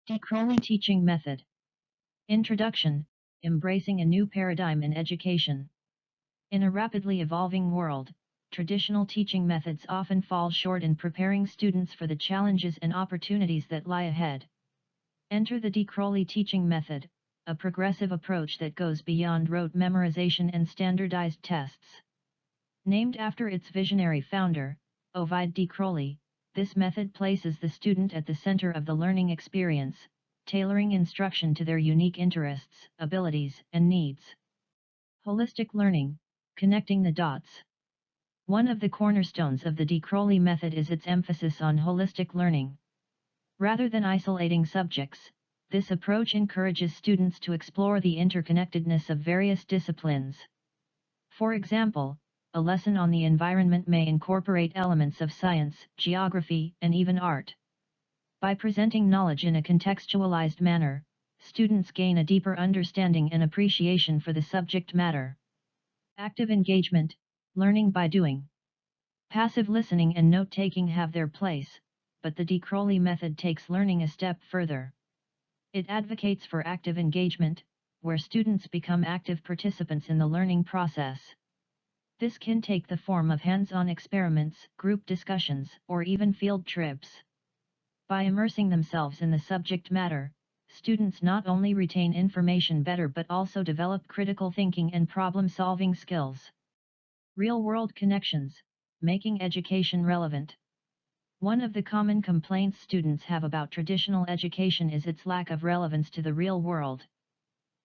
Decroly Teaching Method. Introduction, Embracing a New Paradigm in Education. In a rapidly evolving world, traditional teaching methods often fall short in preparing students for the challenges and opportunities that lie ahead. Enter the Decroly Teaching Method, a progressive approach that goes beyond rote memorization and standardized tests. Named after its visionary founder, Ovid Decroly, this method places the student at the center of the learning experience, tailoring instruction to their unique interests, abilities, and needs. Holistic learning, connecting the dots. One of the cornerstones of the Decroly method is its emphasis on holistic learning. Rather than isolating subjects, this approach encourages students to explore the interconnectedness of various disciplines. For example, a lesson on the environment may incorporate elements of science, geography, and even art. By presenting knowledge in a contextualized manner, students gain a deeper understanding and appreciation for the subject matter. Active engagement, learning by doing. Passive listening and note-taking have their place, but the Decroly method takes learning a step further. It advocates for active engagement, where students become active participants in the learning process. This can take the form of hands-on experiments, group discussions, or even field trips. By immersing themselves in the subject matter, students not only retain information better but also develop critical thinking and problem-solving skills. Real-world connections, making education relevant. One of the common complaints students have about traditional education is its lack of relevance to the real world.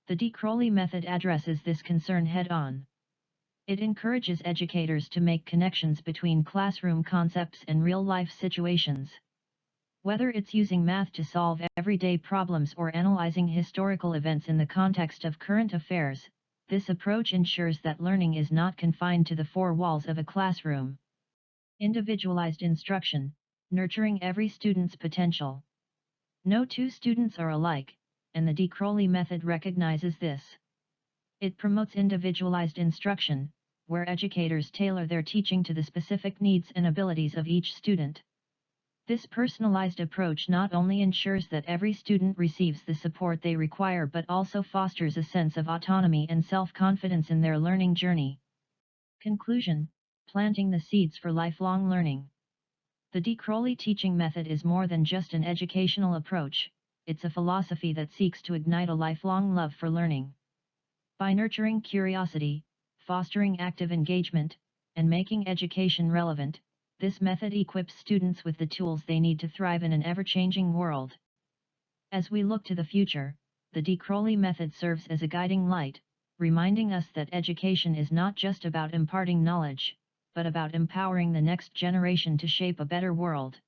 The Decroly method addresses this concern head-on. It encourages educators to make connections between classroom concepts and real-life situations. Whether it's using math to solve everyday problems or analyzing historical events in the context of current affairs, this approach ensures that learning is not confined to the four walls of a classroom. Individualized instruction, nurturing every student's potential. No two students are alike, and the Decroly method recognizes this. It promotes individualized instruction, where educators tailor their teaching to the specific needs and abilities of each student. This personalized approach not only ensures that every student receives the support they require but also fosters a sense of autonomy and self-confidence in their learning journey. Conclusion: planting the seeds for lifelong learning. The Decroly teaching method is more than just an educational approach, it's a philosophy that seeks to ignite a lifelong love for learning. By nurturing curiosity, fostering active engagement, and making education relevant, this method equips students with the tools they need to thrive in an ever-changing world. As we look to the future, the Decroly method serves as a guiding light, reminding us that education is not just about imparting knowledge, but about empowering the next generation to shape a better world.